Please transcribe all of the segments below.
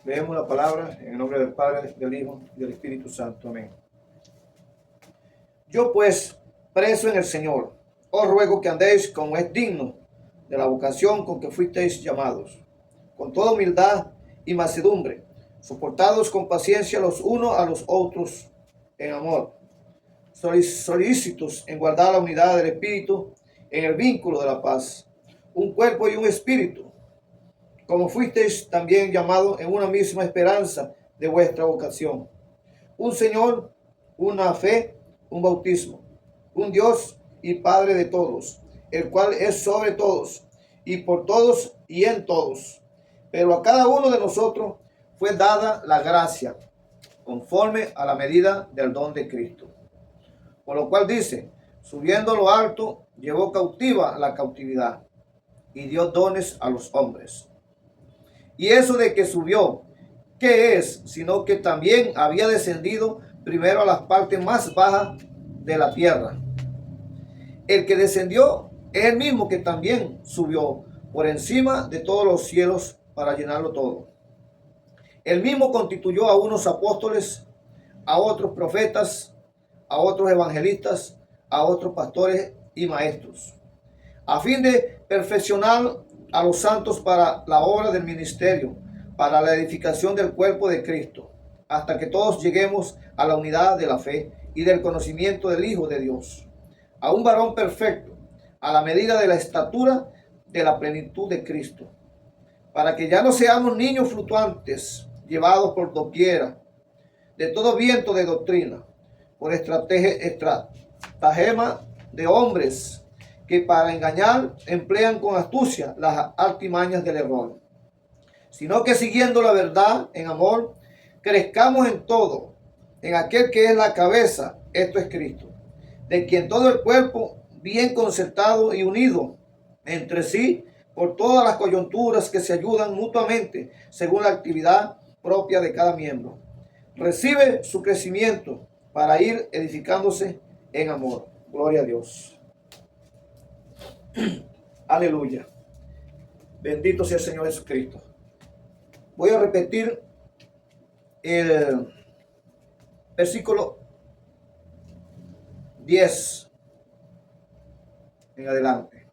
Leemos la palabra en el nombre del Padre, del Hijo y del Espíritu Santo. Amén. Yo pues, preso en el Señor, os ruego que andéis como es digno de la vocación con que fuisteis llamados, con toda humildad y mansedumbre, soportados con paciencia los unos a los otros en amor, solícitos en guardar la unidad del Espíritu en el vínculo de la paz, un cuerpo y un espíritu, como fuisteis también llamados en una misma esperanza de vuestra vocación. Un Señor, una fe, un bautismo, un Dios y Padre de todos, el cual es sobre todos, y por todos y en todos. Pero a cada uno de nosotros fue dada la gracia, conforme a la medida del don de Cristo. Por lo cual dice, subiendo a lo alto, llevó cautiva la cautividad, y dio dones a los hombres. Y eso de que subió, ¿qué es? Sino que también había descendido primero a las partes más bajas de la tierra. El que descendió es el mismo que también subió por encima de todos los cielos para llenarlo todo. El mismo constituyó a unos apóstoles, a otros profetas, a otros evangelistas, a otros pastores y maestros, a fin de perfeccionar a los santos para la obra del ministerio, para la edificación del cuerpo de Cristo, hasta que todos lleguemos a la unidad de la fe y del conocimiento del Hijo de Dios, a un varón perfecto, a la medida de la estatura de la plenitud de Cristo, para que ya no seamos niños fluctuantes, llevados por doquiera, de todo viento de doctrina, por estratagema de hombres que para engañar emplean con astucia las artimañas del error, sino que siguiendo la verdad en amor, crezcamos en todo, en aquel que es la cabeza, esto es Cristo, de quien todo el cuerpo, bien concertado y unido entre sí, por todas las coyunturas que se ayudan mutuamente según la actividad propia de cada miembro, recibe su crecimiento para ir edificándose en amor. Gloria a Dios. Aleluya. Bendito sea el Señor Jesucristo. Voy a repetir el versículo 10 en adelante.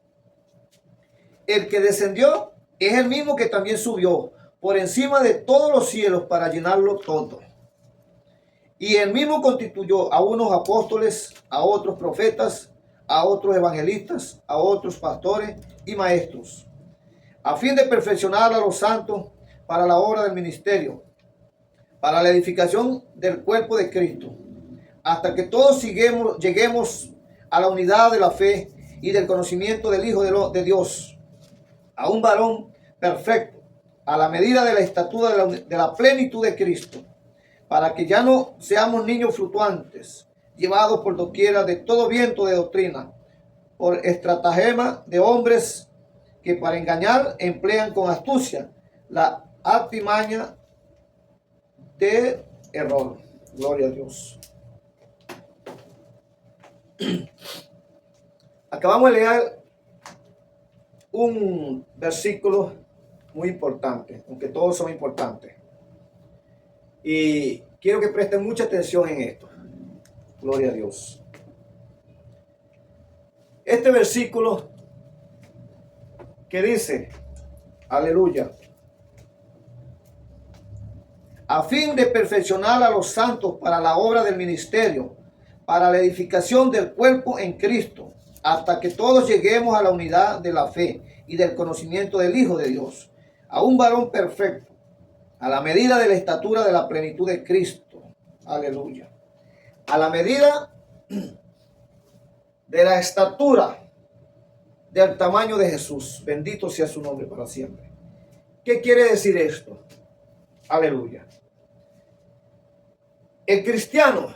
El que descendió es el mismo que también subió por encima de todos los cielos para llenarlo todo. Y el mismo constituyó a unos apóstoles, a otros profetas, a otros evangelistas, a otros pastores y maestros, a fin de perfeccionar a los santos para la obra del ministerio, para la edificación del cuerpo de Cristo, hasta que todos lleguemos a la unidad de la fe y del conocimiento del Hijo de Dios, a un varón perfecto, a la medida de la estatura de la plenitud de Cristo, para que ya no seamos niños fluctuantes, llevados por doquiera de todo viento de doctrina, por estratagema de hombres que para engañar emplean con astucia la artimaña de error. Gloria a Dios. Acabamos de leer un versículo muy importante, aunque todos son importantes. Y quiero que presten mucha atención en esto. Gloria a Dios. Este versículo que dice, aleluya, a fin de perfeccionar a los santos para la obra del ministerio, para la edificación del cuerpo en Cristo, hasta que todos lleguemos a la unidad de la fe y del conocimiento del Hijo de Dios, a un varón perfecto, a la medida de la estatura de la plenitud de Cristo. Aleluya. A la medida de la estatura del tamaño de Jesús. Bendito sea su nombre para siempre. ¿Qué quiere decir esto? Aleluya. El cristiano,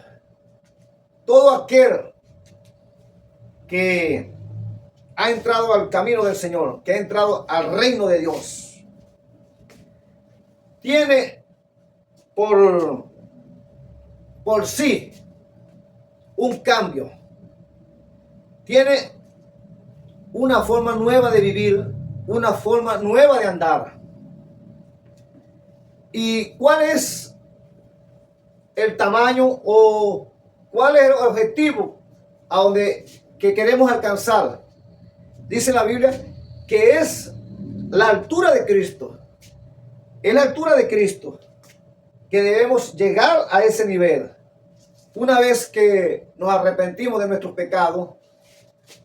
todo aquel que ha entrado al camino del Señor, que ha entrado al reino de Dios, tiene por sí un cambio, tiene una forma nueva de vivir, una forma nueva de andar. ¿Y cuál es el tamaño o cuál es el objetivo a donde que queremos alcanzar? Dice la Biblia que es la altura de Cristo. Es la altura de Cristo que debemos llegar a ese nivel. Una vez que nos arrepentimos de nuestros pecados,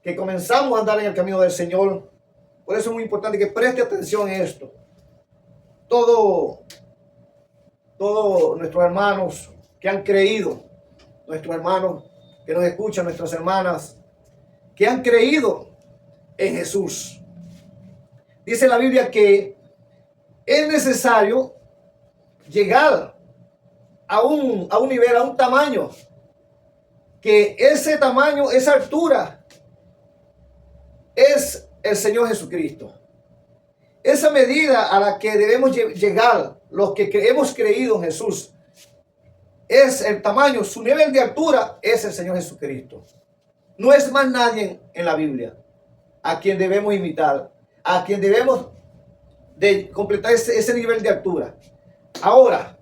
que comenzamos a andar en el camino del Señor. Por eso es muy importante que preste atención a esto. Todos nuestros hermanos que han creído, nuestros hermanos que nos escuchan, nuestras hermanas que han creído en Jesús. Dice la Biblia que es necesario llegar a un nivel, a un tamaño, que ese tamaño, esa altura es el Señor Jesucristo. Esa medida a la que debemos llegar los que hemos creído en Jesús es el tamaño, su nivel de altura es el Señor Jesucristo. No es más nadie en la Biblia a quien debemos imitar, a quien debemos de completar ese nivel de altura. Ahora,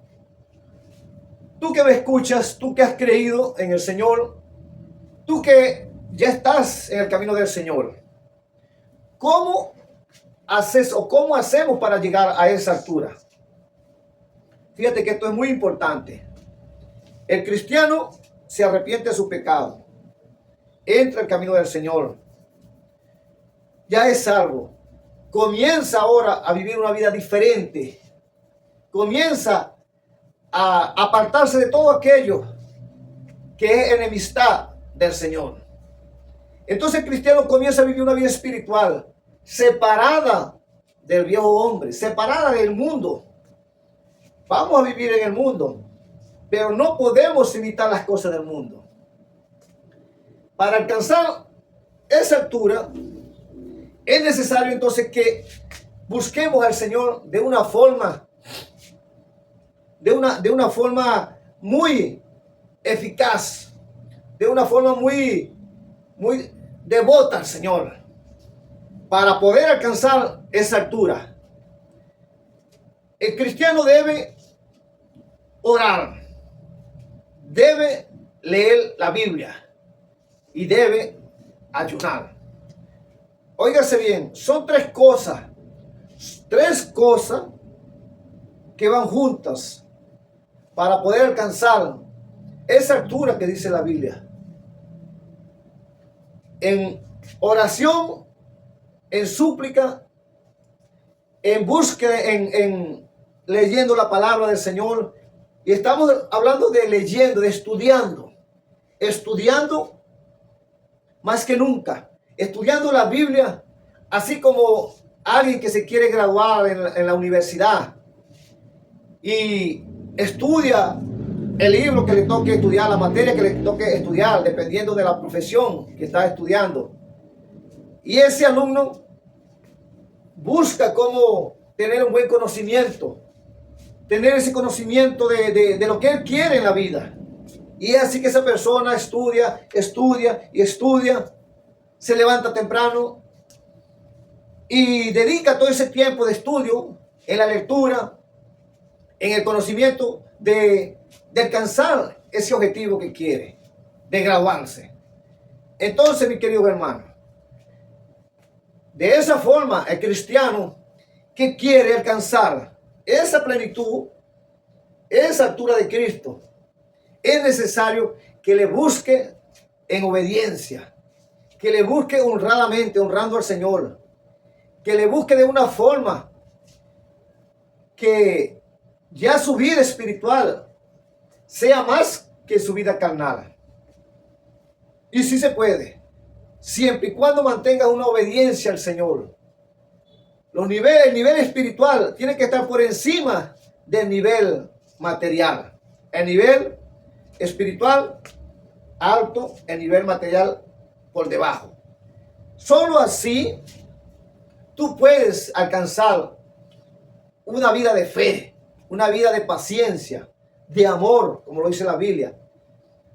tú que me escuchas, tú que has creído en el Señor, tú que ya estás en el camino del Señor, ¿cómo haces o cómo hacemos para llegar a esa altura? Fíjate que esto es muy importante. El cristiano se arrepiente de su pecado, entra al camino del Señor, ya es salvo, comienza ahora a vivir una vida diferente, comienza a apartarse de todo aquello que es enemistad del Señor. Entonces el cristiano comienza a vivir una vida espiritual, separada del viejo hombre, separada del mundo. Vamos a vivir en el mundo, pero no podemos imitar las cosas del mundo. Para alcanzar esa altura, es necesario entonces que busquemos al Señor de una forma, de una forma muy eficaz, de una forma muy devota al Señor, para poder alcanzar esa altura. El cristiano debe orar, debe leer la Biblia y debe ayunar. Óigase bien, son tres cosas que van juntas para poder alcanzar esa altura que dice la Biblia. En oración, en súplica, en búsqueda, en leyendo la palabra del Señor. Y estamos hablando de leyendo, de estudiando más que nunca, estudiando la Biblia, así como alguien que se quiere graduar en la universidad y estudia el libro que le toque estudiar, la materia que le toque estudiar, dependiendo de la profesión que está estudiando. Y ese alumno busca cómo tener un buen conocimiento, tener ese conocimiento de lo que él quiere en la vida. Y es así que esa persona estudia, se levanta temprano y dedica todo ese tiempo de estudio en la lectura, en el conocimiento de alcanzar ese objetivo que quiere, de graduarse. Entonces, mi querido hermano, de esa forma, el cristiano que quiere alcanzar esa plenitud, esa altura de Cristo, es necesario que le busque en obediencia, que le busque honradamente, honrando al Señor, que le busque de una forma que ya su vida espiritual sea más que su vida carnal. Y sí se puede, siempre y cuando mantenga una obediencia al Señor. El nivel espiritual tiene que estar por encima del nivel material. El nivel espiritual alto, el nivel material por debajo. Solo así tú puedes alcanzar una vida de fe, una vida de paciencia, de amor, como lo dice la Biblia.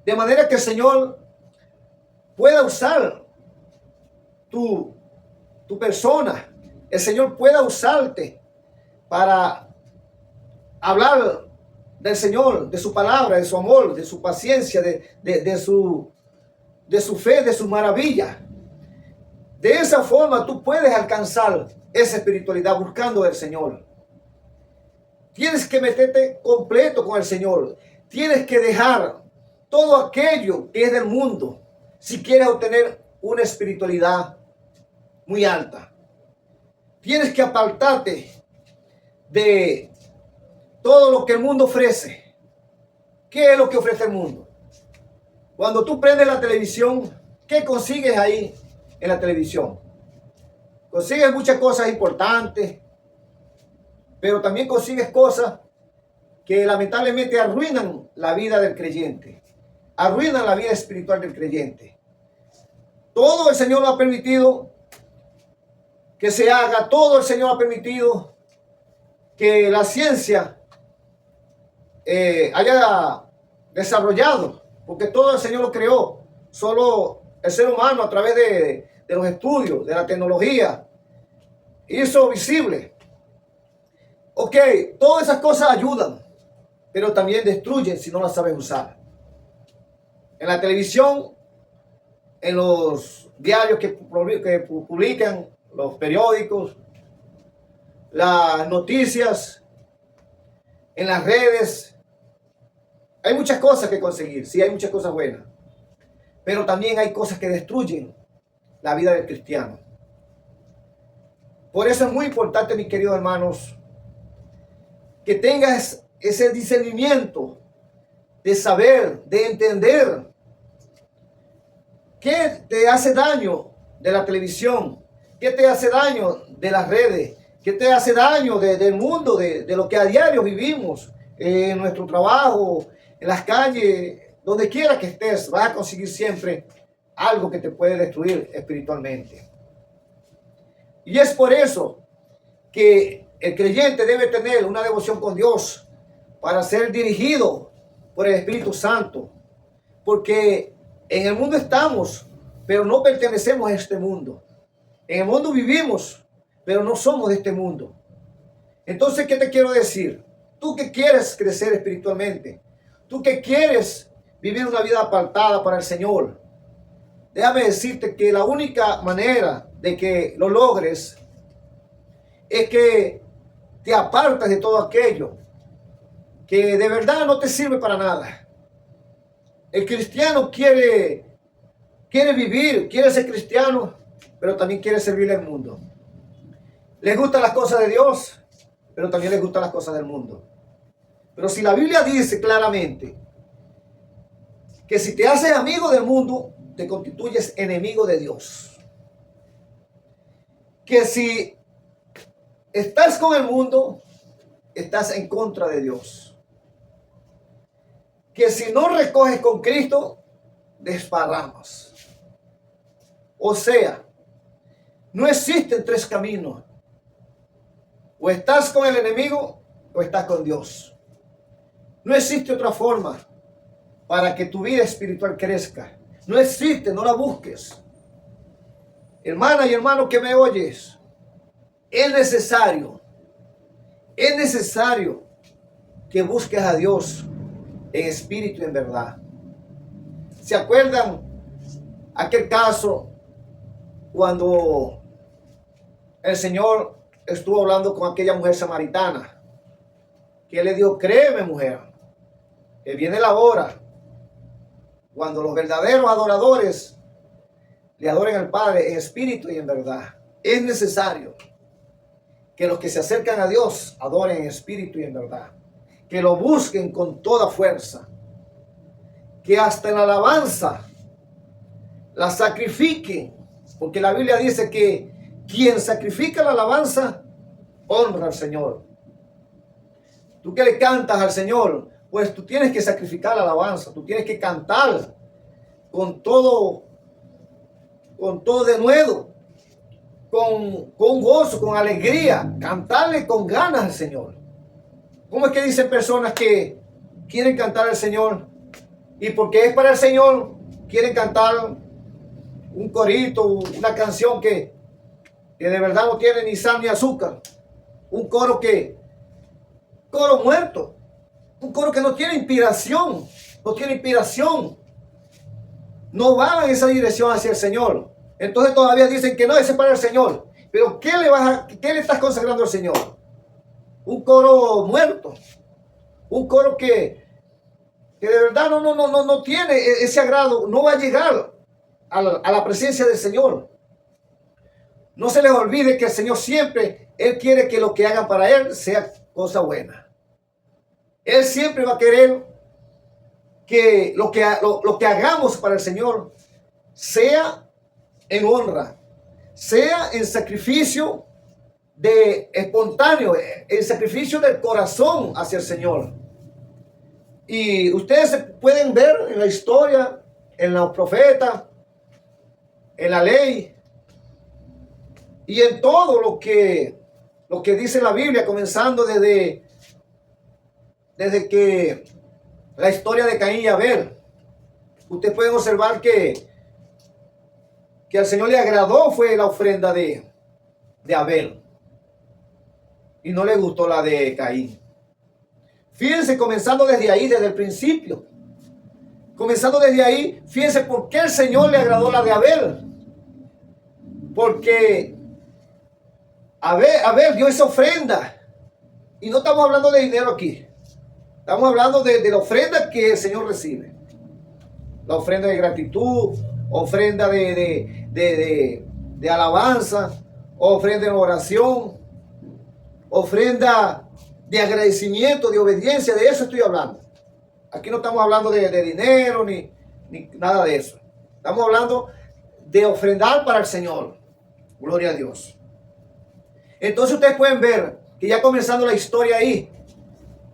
De manera que el Señor pueda usar tu persona, el Señor pueda usarte para hablar del Señor, de su palabra, de su amor, de su paciencia, de su fe, de su maravilla. De esa forma tú puedes alcanzar esa espiritualidad buscando al Señor. Tienes que meterte completo con el Señor. Tienes que dejar todo aquello que es del mundo si quieres obtener una espiritualidad muy alta. Tienes que apartarte de todo lo que el mundo ofrece. ¿Qué es lo que ofrece el mundo? Cuando tú prendes la televisión, ¿qué consigues ahí en la televisión? Consigues muchas cosas importantes, pero también consigues cosas que lamentablemente arruinan la vida del creyente, arruinan la vida espiritual del creyente. Todo el Señor lo ha permitido que se haga, todo el Señor ha permitido que la ciencia haya desarrollado, porque todo el Señor lo creó. Solo el ser humano, a través de los estudios, de la tecnología, hizo visible. Ok, todas esas cosas ayudan, pero también destruyen si no las sabes usar. En la televisión, en los diarios que publican, los periódicos, las noticias, en las redes, hay muchas cosas que conseguir, sí, hay muchas cosas buenas, pero también hay cosas que destruyen la vida del cristiano. Por eso es muy importante, mis queridos hermanos, que tengas ese discernimiento de saber, de entender qué te hace daño de la televisión, qué te hace daño de las redes, qué te hace daño del mundo, de lo que a diario vivimos, en nuestro trabajo, en las calles, donde quiera que estés, vas a conseguir siempre algo que te puede destruir espiritualmente. Y es por eso que el creyente debe tener una devoción con Dios para ser dirigido por el Espíritu Santo. Porque en el mundo estamos, pero no pertenecemos a este mundo. En el mundo vivimos, pero no somos de este mundo. Entonces, ¿qué te quiero decir? Tú que quieres crecer espiritualmente, tú que quieres vivir una vida apartada para el Señor, déjame decirte que la única manera de que lo logres es que te apartas de todo aquello que de verdad no te sirve para nada. El cristiano quiere vivir, quiere ser cristiano, pero también quiere servir al mundo. Les gustan las cosas de Dios, pero también les gustan las cosas del mundo. Pero si la Biblia dice claramente que si te haces amigo del mundo, te constituyes enemigo de Dios. Que si estás con el mundo, estás en contra de Dios. Que si no recoges con Cristo, desparramas. O sea, no existen tres caminos. O estás con el enemigo o estás con Dios. No existe otra forma para que tu vida espiritual crezca. No existe, no la busques. Hermana y hermano que me oyes, es necesario que busques a Dios en espíritu y en verdad. ¿Se acuerdan aquel caso cuando el Señor estuvo hablando con aquella mujer samaritana? Que le dijo: créeme, mujer, que viene la hora cuando los verdaderos adoradores le adoren al Padre en espíritu y en verdad. Es necesario que los que se acercan a Dios adoren en espíritu y en verdad. Que lo busquen con toda fuerza. Que hasta en la alabanza la sacrifiquen. Porque la Biblia dice que quien sacrifica la alabanza honra al Señor. Tú que le cantas al Señor, pues tú tienes que sacrificar la alabanza. Tú tienes que cantar con todo denuedo, con gozo, con alegría, cantarle con ganas al Señor. ¿Cómo es que dicen personas que quieren cantar al Señor y porque es para el Señor quieren cantar un corito, una canción que de verdad no tiene ni sal ni azúcar? Un coro que coro muerto, un coro que no tiene inspiración, no va en esa dirección hacia el Señor. Entonces todavía dicen que no, ese es para el Señor. Pero ¿qué le estás consagrando al Señor? Un coro muerto, un coro que de verdad no tiene ese agrado, no va a llegar a la presencia del Señor. No se les olvide que el Señor siempre, Él quiere que lo que hagan para Él sea cosa buena. Él siempre va a querer que lo que hagamos para el Señor sea en honra, sea en sacrificio espontáneo, en sacrificio del corazón hacia el Señor. Y ustedes pueden ver en la historia, en los profetas, en la ley y en todo lo que dice la Biblia, comenzando desde que la historia de Caín y Abel. Ustedes pueden observar que al Señor le agradó fue la ofrenda de Abel y no le gustó la de Caín. Fíjense, comenzando desde ahí, desde el principio. Comenzando desde ahí, fíjense por qué el Señor le agradó la de Abel. Porque Abel dio esa ofrenda. Y no estamos hablando de dinero aquí. Estamos hablando de la ofrenda que el Señor recibe. La ofrenda de gratitud, ofrenda de alabanza, ofrenda de oración, ofrenda de agradecimiento, de obediencia. De eso estoy hablando. Aquí no estamos hablando de dinero ni nada de eso. Estamos hablando de ofrendar para el Señor. Gloria a Dios. Entonces ustedes pueden ver que ya comenzando la historia ahí,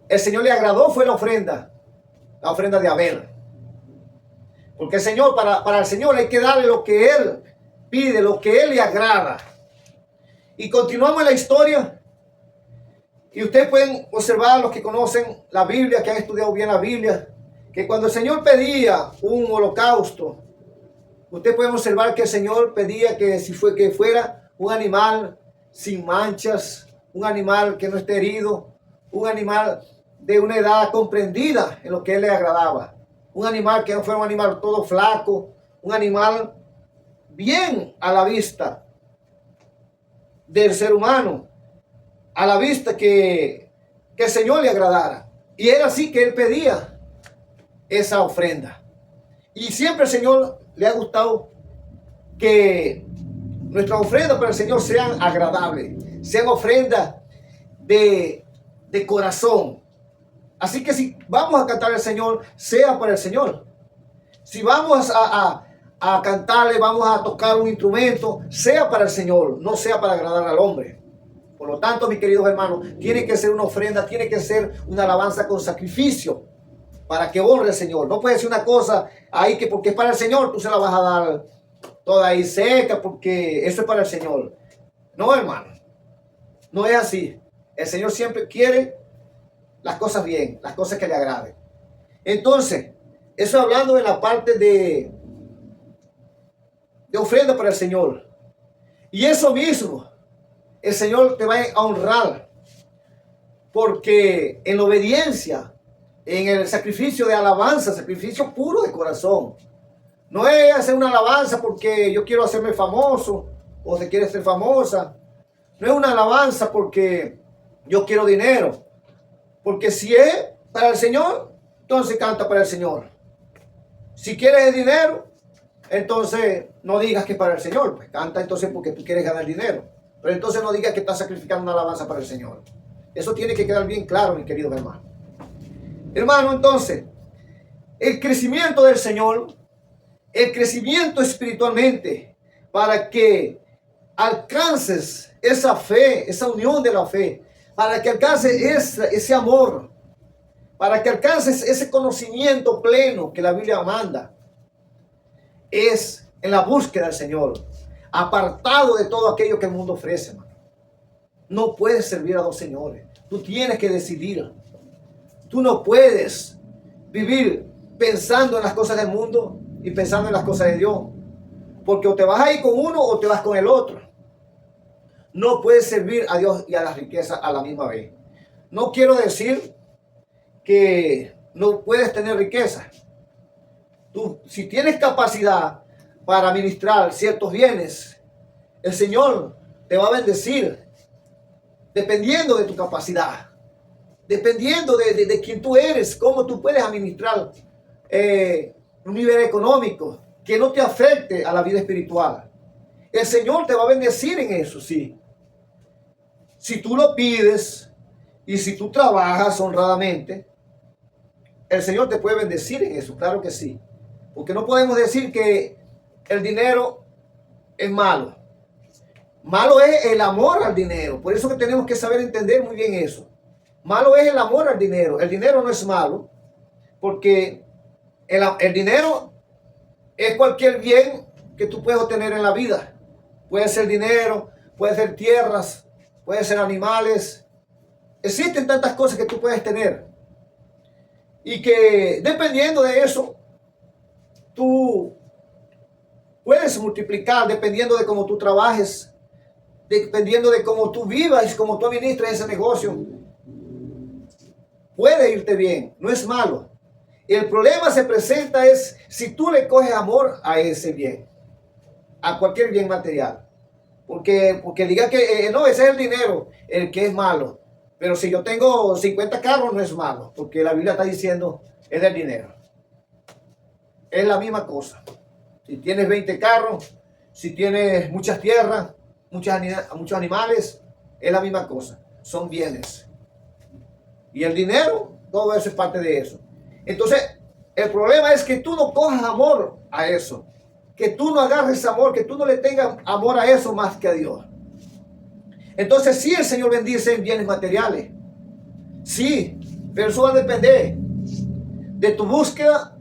el Señor le agradó fue la ofrenda de Abel. Porque el Señor, para el Señor hay que darle lo que Él pide, lo que Él le agrada. Y continuamos en la historia. Y ustedes pueden observar, los que conocen la Biblia, que han estudiado bien la Biblia, que cuando el Señor pedía un holocausto, ustedes pueden observar que el Señor pedía que fuera un animal sin manchas, un animal que no esté herido, un animal de una edad comprendida en lo que Él le agradaba. Un animal que no fuera un animal todo flaco, un animal bien a la vista del ser humano, a la vista que el Señor le agradara. Y era así que Él pedía esa ofrenda. Y siempre el Señor le ha gustado que nuestras ofrendas para el Señor sean agradables, sean ofrendas de corazón. Así que si vamos a cantar al Señor, sea para el Señor. Si vamos a cantarle, vamos a tocar un instrumento, sea para el Señor, no sea para agradar al hombre. Por lo tanto, mis queridos hermanos, tiene que ser una ofrenda, tiene que ser una alabanza con sacrificio para que honre al Señor. No puede ser una cosa ahí que porque es para el Señor, tú se la vas a dar toda ahí seca porque eso es para el Señor. No, hermano, no es así. El Señor siempre quiere las cosas bien, las cosas que le agraden. Entonces, eso hablando en la parte de ofrenda para el Señor. Y eso mismo, el Señor te va a honrar. Porque en la obediencia, en el sacrificio de alabanza, sacrificio puro de corazón. No es hacer una alabanza porque yo quiero hacerme famoso o se quiere ser famosa. No es una alabanza porque yo quiero dinero. Porque si es para el Señor, entonces canta para el Señor. Si quieres el dinero, entonces no digas que es para el Señor. Pues canta entonces porque tú quieres ganar dinero. Pero entonces no digas que estás sacrificando una alabanza para el Señor. Eso tiene que quedar bien claro, mi querido hermano. Hermano, entonces, el crecimiento del Señor, el crecimiento espiritualmente, para que alcances esa fe, esa unión de la fe, para que alcances ese amor, para que alcances ese conocimiento pleno que la Biblia manda, es en la búsqueda del Señor, apartado de todo aquello que el mundo ofrece, hermano. No puedes servir a dos señores. Tú tienes que decidir. Tú no puedes vivir pensando en las cosas del mundo y pensando en las cosas de Dios. Porque o te vas a ir con uno o te vas con el otro. No puedes servir a Dios y a la riqueza a la misma vez. No quiero decir que no puedes tener riqueza. Tú, si tienes capacidad para administrar ciertos bienes, el Señor te va a bendecir dependiendo de tu capacidad, dependiendo de quién tú eres, cómo tú puedes administrar un nivel económico que no te afecte a la vida espiritual. El Señor te va a bendecir en eso, sí. Si tú lo pides y si tú trabajas honradamente, el Señor te puede bendecir en eso, claro que sí. Porque no podemos decir que el dinero es malo. Malo es el amor al dinero. Por eso que tenemos que saber entender muy bien eso. Malo es el amor al dinero. El dinero no es malo, porque el dinero es cualquier bien que tú puedes obtener en la vida. Puede ser dinero, puede ser tierras, puede ser animales. Existen tantas cosas que tú puedes tener. Y que dependiendo de eso, tú puedes multiplicar dependiendo de cómo tú trabajes, dependiendo de cómo tú vivas y cómo tú administras ese negocio. Puede irte bien, no es malo. El problema se presenta es si tú le coges amor a ese bien, a cualquier bien material. Porque diga que no, ese es el dinero, el que es malo. Pero si yo tengo 50 carros no es malo, porque la Biblia está diciendo es del dinero. Es la misma cosa. Si tienes 20 carros, si tienes muchas tierras, muchos animales, es la misma cosa. Son bienes. Y el dinero, todo eso es parte de eso. Entonces, el problema es que tú no cojas amor a eso. Que tú no agarres amor, que tú no le tengas amor a eso más que a Dios. Entonces, sí, el Señor bendice en bienes materiales. Sí, pero eso va a depender de tu búsqueda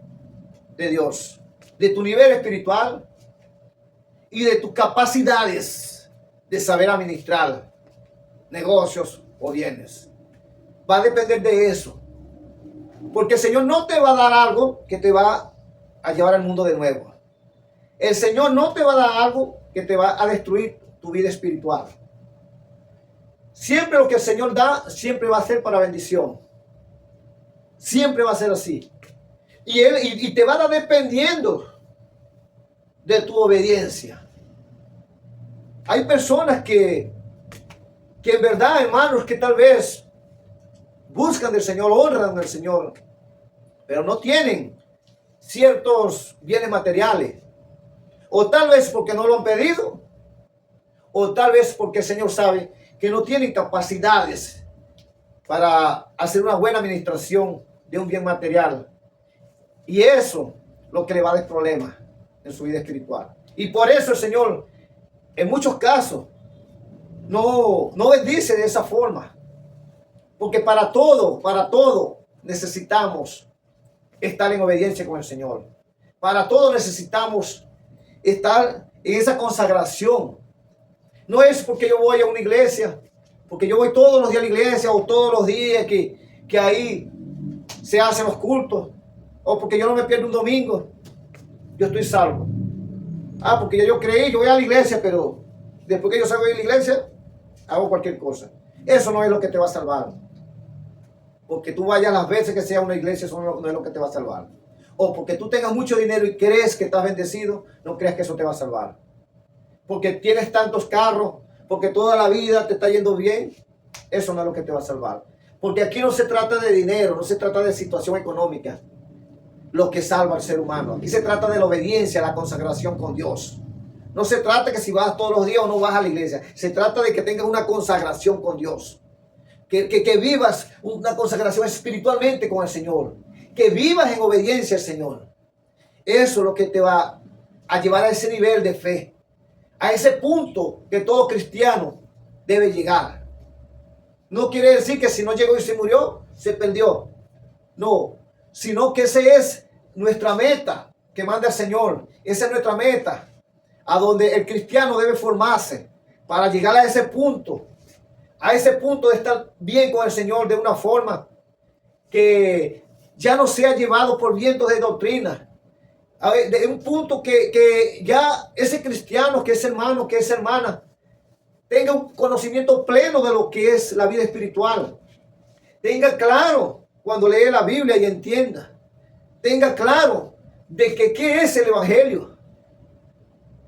de Dios, de tu nivel espiritual y de tus capacidades de saber administrar negocios o bienes. Va a depender de eso. Porque el Señor no te va a dar algo que te va a llevar al mundo de nuevo. El Señor no te va a dar algo que te va a destruir tu vida espiritual. Siempre lo que el Señor da, siempre va a ser para bendición. Siempre va a ser así. Y te va a dar dependiendo de tu obediencia. Hay personas que en verdad, hermanos, que tal vez buscan del Señor, honran al Señor, pero no tienen ciertos bienes materiales. O tal vez porque no lo han pedido, o tal vez porque el Señor sabe que no tienen capacidades para hacer una buena administración de un bien material. Y eso es lo que le va a dar problemas en su vida espiritual. Y por eso el Señor, en muchos casos, no bendice de esa forma. Porque para todo necesitamos estar en obediencia con el Señor. Para todo necesitamos estar en esa consagración. No es porque yo voy a una iglesia, porque yo voy todos los días a la iglesia o todos los días que ahí se hacen los cultos, o porque yo no me pierdo un domingo, yo estoy salvo. Porque yo creí, yo voy a la iglesia, pero después que yo salgo de la iglesia, hago cualquier cosa. Eso no es lo que te va a salvar. Porque tú vayas las veces que sea a una iglesia, eso no es lo que te va a salvar. O porque tú tengas mucho dinero y crees que estás bendecido, no creas que eso te va a salvar. Porque tienes tantos carros, porque toda la vida te está yendo bien, eso no es lo que te va a salvar. Porque aquí no se trata de dinero, no se trata de situación económica, lo que salva al ser humano. Aquí se trata de la obediencia, la consagración con Dios. No se trata que si vas todos los días o no vas a la iglesia. Se trata de que tengas una consagración con Dios. Que vivas una consagración espiritualmente con el Señor. Que vivas en obediencia al Señor. Eso es lo que te va a llevar a ese nivel de fe. A ese punto que todo cristiano debe llegar. No quiere decir que si no llegó y se murió, se perdió. No, sino que esa es nuestra meta que manda el Señor. Esa es nuestra meta, a donde el cristiano debe formarse para llegar a ese punto de estar bien con el Señor de una forma que ya no sea llevado por vientos de doctrina. De un punto que ya ese cristiano, que ese hermano, que esa hermana, tenga un conocimiento pleno de lo que es la vida espiritual. Tenga claro cuando lee la Biblia y entienda. Tenga claro de que qué es el Evangelio.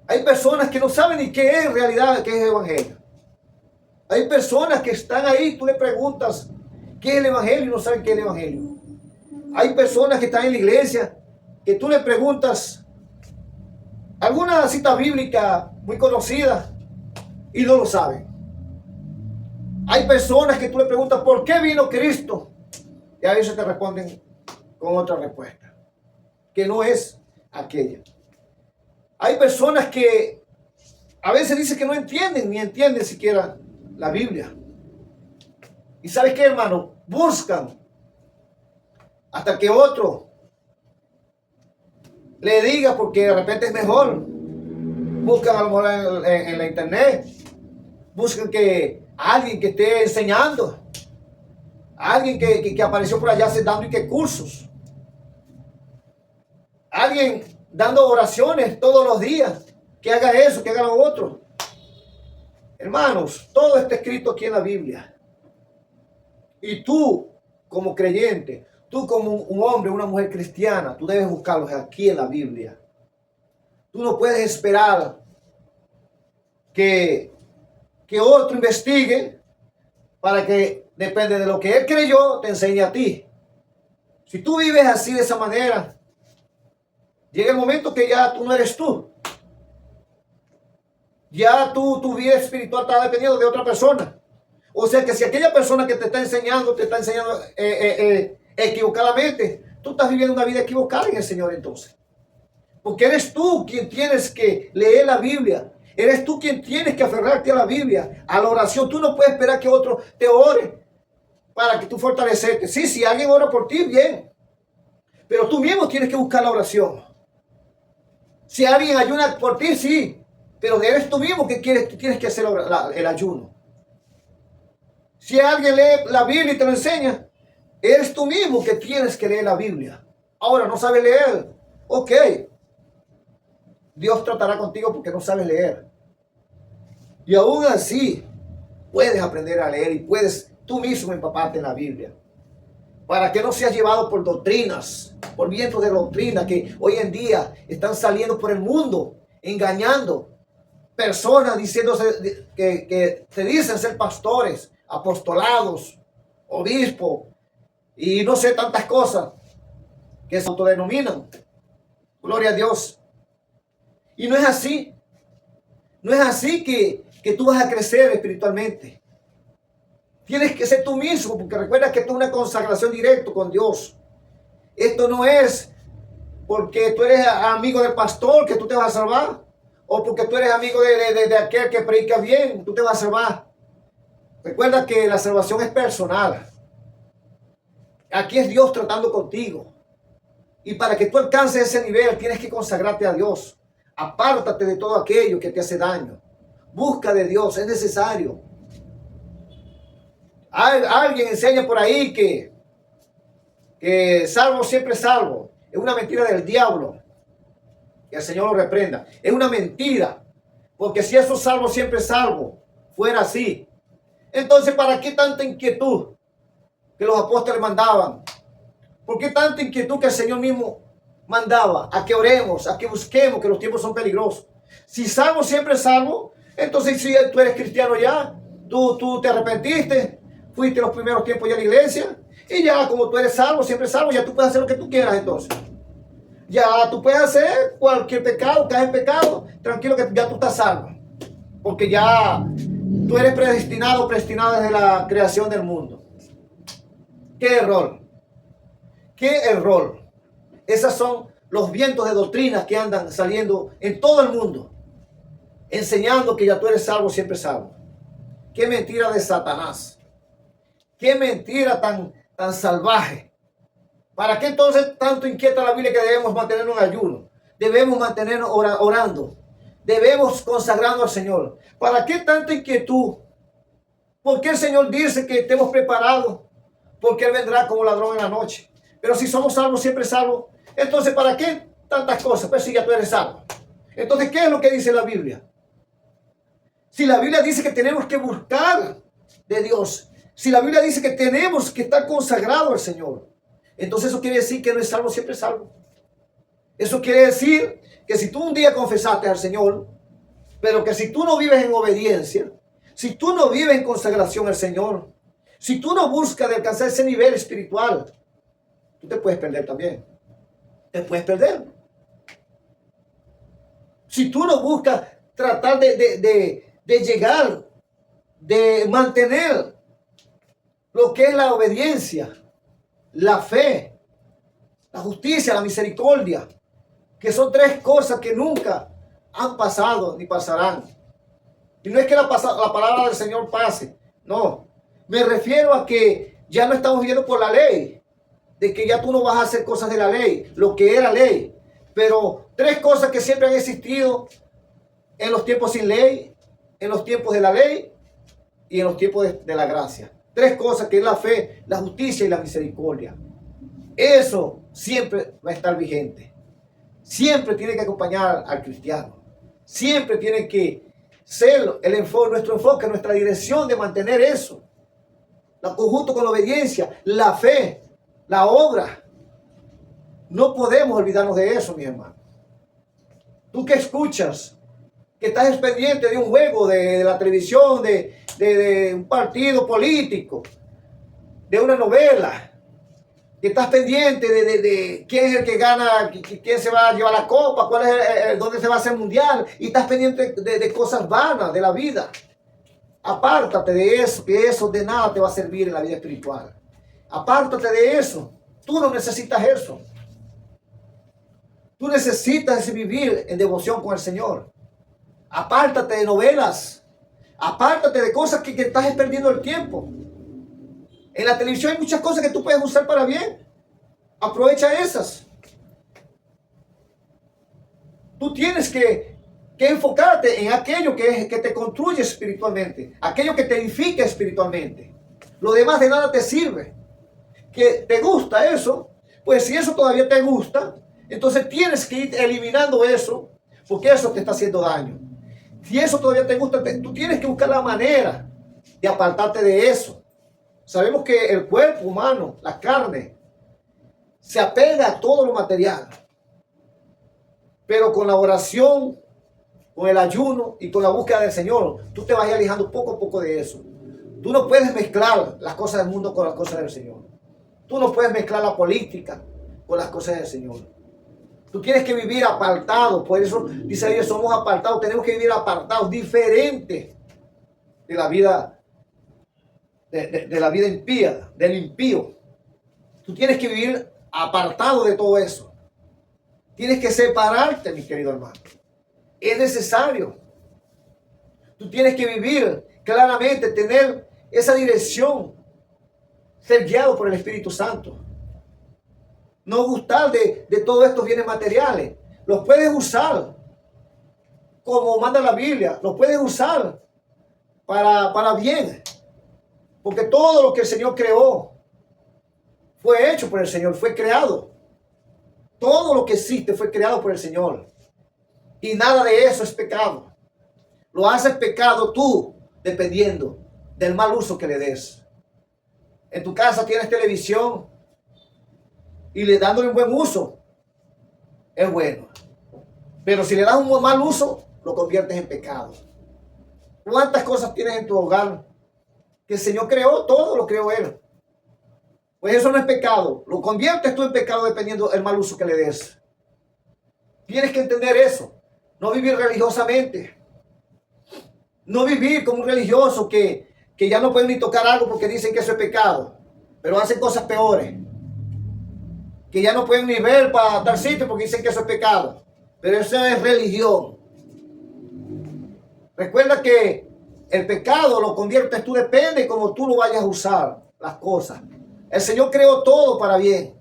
Hay personas que no saben ni qué es en realidad, qué es el Evangelio. Hay personas que están ahí, tú le preguntas qué es el Evangelio y no saben qué es el Evangelio. Hay personas que están en la iglesia que tú le preguntas alguna cita bíblica muy conocida y no lo saben. Hay personas que tú le preguntas ¿por qué vino Cristo? Y a veces te responden con otra respuesta, que no es aquella. Hay personas que a veces dicen que no entienden, ni entienden siquiera la Biblia. ¿Y sabes qué, hermano? Buscan hasta que otro le diga, porque de repente es mejor. Buscan a lo mejor en la internet. Buscan que alguien que esté enseñando. Alguien que apareció por allá dando y que cursos. Alguien dando oraciones todos los días. Que haga eso, que haga lo otro. Hermanos, todo está escrito aquí en la Biblia. Y tú, como creyente, tú como un hombre, una mujer cristiana, tú debes buscarlos aquí en la Biblia. Tú no puedes esperar que otro investigue para que, depende de lo que él creyó, te enseñe a ti. Si tú vives así de esa manera, llega el momento que ya tú no eres tú. Ya tu vida espiritual está dependiendo de otra persona. O sea que si aquella persona que te está enseñando equivocadamente, tú estás viviendo una vida equivocada en el Señor entonces. Porque eres tú quien tienes que leer la Biblia. Eres tú quien tienes que aferrarte a la Biblia, a la oración. Tú no puedes esperar que otro te ore para que tú fortalecerte. Sí, si alguien ora por ti, bien. Pero tú mismo tienes que buscar la oración. Si alguien ayuna por ti, sí. Pero eres tú mismo que tienes que hacer el ayuno. Si alguien lee la Biblia y te lo enseña, eres tú mismo que tienes que leer la Biblia. Ahora, no sabes leer. Ok. Dios tratará contigo porque no sabes leer. Y aún así, puedes aprender a leer y puedes tú mismo empaparte en la Biblia. Para que no seas llevado por doctrinas, por vientos de doctrina que hoy en día están saliendo por el mundo, engañando personas diciéndose que se dicen ser pastores, apostolados, obispos y no sé tantas cosas que se autodenominan. Gloria a Dios. Y no es así. No es así que tú vas a crecer espiritualmente. Tienes que ser tú mismo, porque recuerda que esto es una consagración directa con Dios. Esto no es porque tú eres amigo del pastor que tú te vas a salvar, o porque tú eres amigo de aquel que predica bien, tú te vas a salvar. Recuerda que la salvación es personal. Aquí es Dios tratando contigo. Y para que tú alcances ese nivel, tienes que consagrarte a Dios. Apártate de todo aquello que te hace daño. Busca de Dios, es necesario. Alguien enseña por ahí que salvo siempre salvo. Es una mentira del diablo. Que el Señor lo reprenda. Es una mentira. Porque si eso salvo siempre salvo fuera así, entonces ¿para qué tanta inquietud que los apóstoles mandaban? ¿Por qué tanta inquietud que el Señor mismo mandaba? A que oremos, a que busquemos, que los tiempos son peligrosos. Si salvo siempre salvo, entonces si tú eres cristiano ya, tú te arrepentiste, fuiste los primeros tiempos ya a la iglesia, y ya como tú eres salvo, siempre salvo, ya tú puedes hacer lo que tú quieras entonces. Ya tú puedes hacer cualquier pecado, caes en pecado, tranquilo que ya tú estás salvo. Porque ya tú eres predestinado desde la creación del mundo. ¡Qué error! ¡Qué error! Esos son los vientos de doctrinas que andan saliendo en todo el mundo, enseñando que ya tú eres salvo, siempre salvo. ¡Qué mentira de Satanás! ¡Qué mentira tan salvaje! ¿Para qué entonces tanto inquieta la Biblia que debemos mantenernos en ayuno? Debemos mantenernos orando. Debemos consagrarnos al Señor. ¿Para qué tanta inquietud? ¿Por qué el Señor dice que estemos preparados? Porque Él vendrá como ladrón en la noche. Pero si somos salvos, siempre salvos, entonces ¿para qué tantas cosas? Pues si ya tú eres salvo. Entonces, ¿qué es lo que dice la Biblia? Si la Biblia dice que tenemos que buscar de Dios, Si la Biblia dice que tenemos que estar consagrados al Señor, entonces eso quiere decir que no es salvo, siempre es salvo. Eso quiere decir que si tú un día confesaste al Señor, pero que si tú no vives en obediencia, si tú no vives en consagración al Señor, si tú no buscas de alcanzar ese nivel espiritual, tú te puedes perder también. Te puedes perder. Si tú no buscas tratar de llegar, de mantener lo que es la obediencia, la fe, la justicia, la misericordia, que son tres cosas que nunca han pasado ni pasarán. Y no es que la palabra del Señor pase, no. Me refiero a que ya no estamos viviendo por la ley, de que ya tú no vas a hacer cosas de la ley, lo que era ley. Pero tres cosas que siempre han existido en los tiempos sin ley, en los tiempos de la ley y en los tiempos de la gracia. Tres cosas que es la fe, la justicia y la misericordia. Eso siempre va a estar vigente. Siempre tiene que acompañar al cristiano. Siempre tiene que ser el enfoque, nuestro enfoque, nuestra dirección de mantener eso. Junto con la obediencia, la fe, la obra. No podemos olvidarnos de eso, mi hermano. Tú que escuchas, que estás pendiente de un juego, de la televisión, de un partido político, de una novela, que estás pendiente de quién es el que gana, quién se va a llevar la copa, cuál es dónde se va a hacer el mundial, y estás pendiente de cosas vanas de la vida. Apártate de eso, que eso de nada te va a servir en la vida espiritual. Apártate de eso. Tú no necesitas eso. Tú necesitas vivir en devoción con el Señor. Apártate de novelas. Apártate de cosas que estás perdiendo el tiempo. En la televisión hay muchas cosas que tú puedes usar para bien. Aprovecha esas. Tú tienes que enfocarte en aquello que te construye espiritualmente, aquello que te edifica espiritualmente. Lo demás de nada te sirve. Que te gusta eso, pues si eso todavía te gusta, entonces tienes que ir eliminando eso, porque eso te está haciendo daño. Si eso todavía te gusta, tú tienes que buscar la manera de apartarte de eso. Sabemos que el cuerpo humano, la carne, se apega a todo lo material. Pero con la oración, con el ayuno y con la búsqueda del Señor, tú te vas a ir alejando poco a poco de eso. Tú no puedes mezclar las cosas del mundo con las cosas del Señor. Tú no puedes mezclar la política con las cosas del Señor. Tú tienes que vivir apartado. Por eso dice Dios, somos apartados. Tenemos que vivir apartados, diferentes de la vida, de la vida impía, del impío. Tú tienes que vivir apartado de todo eso. Tienes que separarte, mi querido hermano. Es necesario. Tú tienes que vivir claramente, tener esa dirección, ser guiado por el Espíritu Santo. No gustar de todos estos bienes materiales. Los puedes usar como manda la Biblia. Los puedes usar para bien. Porque todo lo que el Señor creó fue hecho por el Señor, fue creado. Todo lo que existe fue creado por el Señor. Y nada de eso es pecado. Lo haces pecado tú, dependiendo del mal uso que le des. En tu casa tienes televisión y le dándole un buen uso, es bueno. Pero si le das un mal uso, lo conviertes en pecado. ¿Cuántas cosas tienes en tu hogar que el Señor creó? Todo lo creó Él. Pues eso no es pecado. Lo conviertes tú en pecado dependiendo del mal uso que le des. Tienes que entender eso. No vivir religiosamente. No vivir como un religioso que ya no pueden ni tocar algo porque dicen que eso es pecado. Pero hacen cosas peores. Que ya no pueden ni ver para tal sitio porque dicen que eso es pecado. Pero eso es religión. Recuerda que el pecado lo conviertes tú, depende como tú lo vayas a usar las cosas. El Señor creó todo para bien.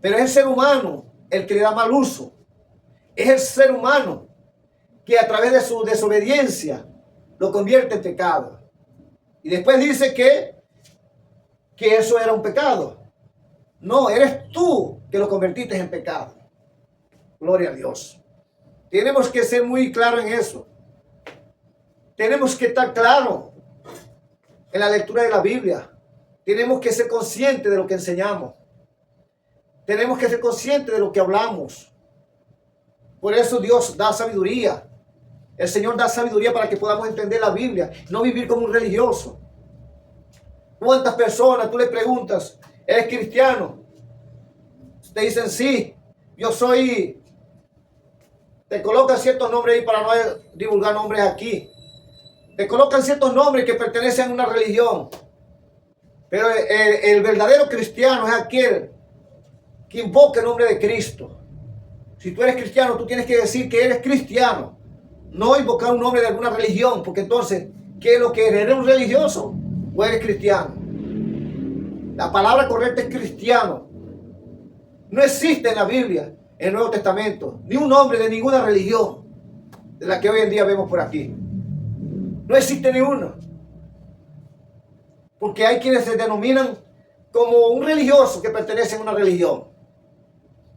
Pero es el ser humano el que le da mal uso. Es el ser humano que a través de su desobediencia lo convierte en pecado. Y después dice que eso era un pecado. No, eres tú que lo convertiste en pecado. Gloria a Dios. Tenemos que ser muy claros en eso. Tenemos que estar claros en la lectura de la Biblia. Tenemos que ser conscientes de lo que enseñamos. Tenemos que ser conscientes de lo que hablamos. Por eso Dios da sabiduría. El Señor da sabiduría para que podamos entender la Biblia, no vivir como un religioso. ¿Cuántas personas tú le preguntas, eres cristiano? Te dicen, sí, yo soy. Te colocan ciertos nombres ahí para no divulgar nombres aquí. Te colocan ciertos nombres que pertenecen a una religión. Pero el verdadero cristiano es aquel que invoca el nombre de Cristo. Si tú eres cristiano, tú tienes que decir que eres cristiano. No invocar un nombre de alguna religión, porque entonces, ¿qué es lo que eres? ¿Eres un religioso o eres cristiano? La palabra correcta es cristiano. No existe en la Biblia, en el Nuevo Testamento, ni un nombre de ninguna religión de la que hoy en día vemos por aquí. No existe ni uno. Porque hay quienes se denominan como un religioso que pertenece a una religión.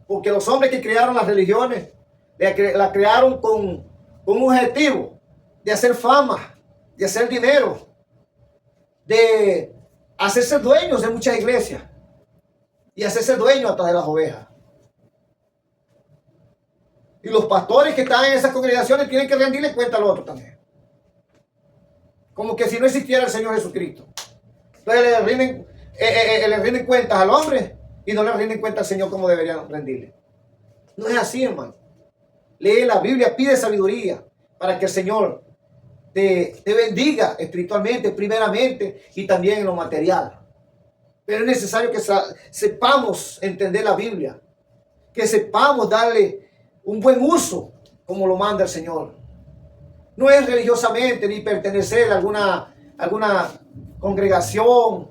Porque los hombres que crearon las religiones, la crearon con un objetivo de hacer fama, de hacer dinero, de hacerse dueños de muchas iglesias y hacerse dueños hasta de las ovejas. Y los pastores que están en esas congregaciones tienen que rendirle cuenta al otro también. Como que si no existiera el Señor Jesucristo. Entonces le rinden cuentas al hombre y no le rinden cuenta al Señor como deberían rendirle. No es así, hermano. Lee la Biblia, pide sabiduría para que el Señor te bendiga espiritualmente, primeramente, y también en lo material. Pero es necesario que sepamos entender la Biblia, que sepamos darle un buen uso como lo manda el Señor. No es religiosamente ni pertenecer a alguna congregación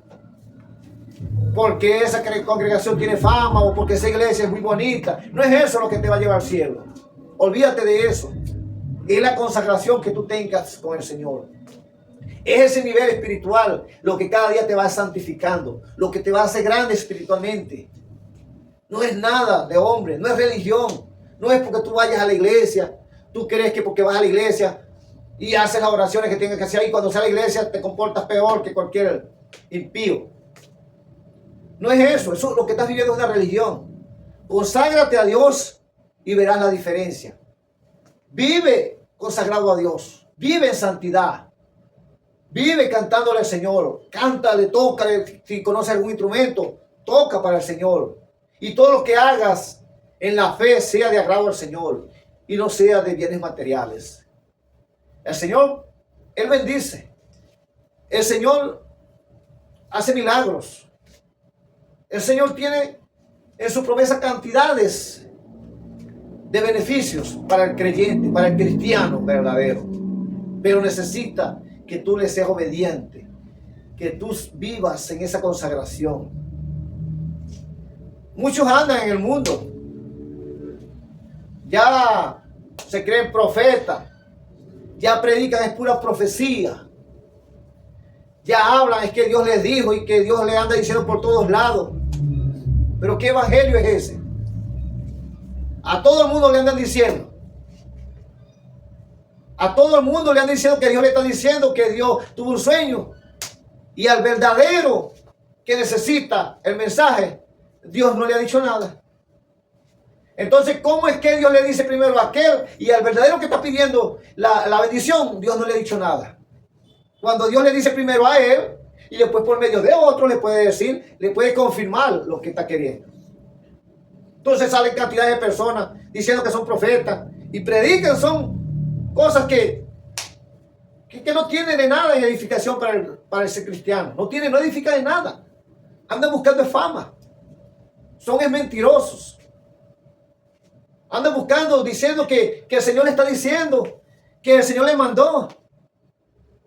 porque esa congregación tiene fama o porque esa iglesia es muy bonita. No es eso lo que te va a llevar al cielo. Olvídate de eso. Es la consagración que tú tengas con el Señor. Es ese nivel espiritual lo que cada día te va santificando, lo que te va a hacer grande espiritualmente. No es nada de hombre, no es religión. No es porque tú vayas a la iglesia, tú crees que porque vas a la iglesia y haces las oraciones que tienes que hacer ahí, cuando sales a la iglesia te comportas peor que cualquier impío. No es eso, eso lo que estás viviendo es una religión. Conságrate a Dios y verás la diferencia. Vive consagrado a Dios, vive en santidad, vive cantándole al Señor, cántale, tócale, si conoces algún instrumento, toca para el Señor. Y todo lo que hagas en la fe sea de agrado al Señor y no sea de bienes materiales. El Señor, Él bendice. El Señor hace milagros. El Señor tiene en su promesa cantidades de beneficios para el creyente, para el cristiano verdadero. Pero necesita que tú le seas obediente, que tú vivas en esa consagración. Muchos andan en el mundo, ya se creen profetas, ya predican es pura profecía, ya hablan es que Dios les dijo y que Dios le anda diciendo por todos lados. Pero ¿qué evangelio es ese? A todo el mundo le andan diciendo. A todo el mundo le andan diciendo que Dios le está diciendo que Dios tuvo un sueño. Y al verdadero que necesita el mensaje, Dios no le ha dicho nada. Entonces, ¿cómo es que Dios le dice primero a aquel y al verdadero que está pidiendo la bendición, Dios no le ha dicho nada? Cuando Dios le dice primero a él y después por medio de otro le puede decir, le puede confirmar lo que está queriendo. Entonces salen cantidad de personas diciendo que son profetas y predican, son cosas que no tienen de nada en edificación para ese cristiano. No edifican de nada. Andan buscando fama. Son mentirosos. Andan buscando, diciendo que el Señor le está diciendo, que el Señor le mandó.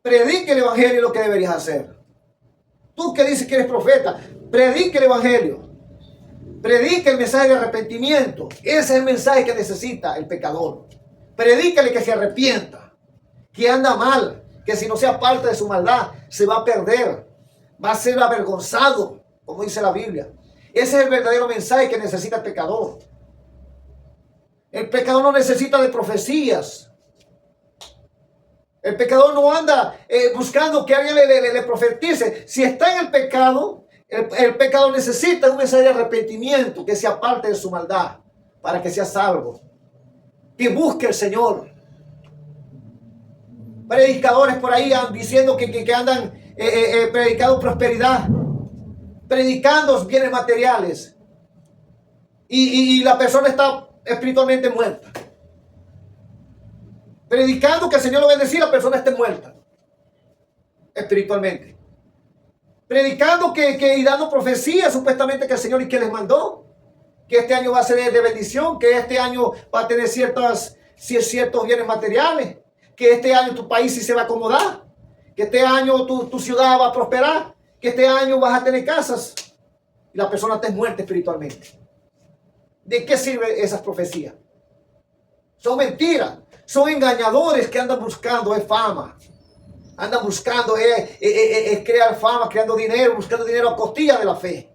Predique el evangelio, lo que deberías hacer. Tú que dices que eres profeta, predique el evangelio. Predique el mensaje de arrepentimiento. Ese es el mensaje que necesita el pecador. Predícale que se arrepienta, que anda mal, que si no se aparta de su maldad, se va a perder, va a ser avergonzado, como dice la Biblia. Ese es el verdadero mensaje que necesita el pecador. El pecador no necesita de profecías. El pecador no anda buscando que alguien le profetice. Si está en el pecado, el pecador necesita un mensaje de arrepentimiento, que se aparte de su maldad para que sea salvo. Que busque el Señor. Predicadores por ahí diciendo que andan predicando prosperidad, predicando bienes materiales, y la persona está espiritualmente muerta. Predicando que el Señor lo bendecirá, la persona esté muerta espiritualmente. Predicando y dando profecías supuestamente que el Señor y que les mandó, que este año va a ser de bendición, que este año va a tener ciertos bienes materiales, que este año tu país sí se va a acomodar, que este año tu ciudad va a prosperar, que este año vas a tener casas, y la persona está muerta espiritualmente. ¿De qué sirven esas profecías? Son mentiras, son engañadores que andan buscando fama, andan buscando crear fama, creando dinero, buscando dinero a costilla de la fe.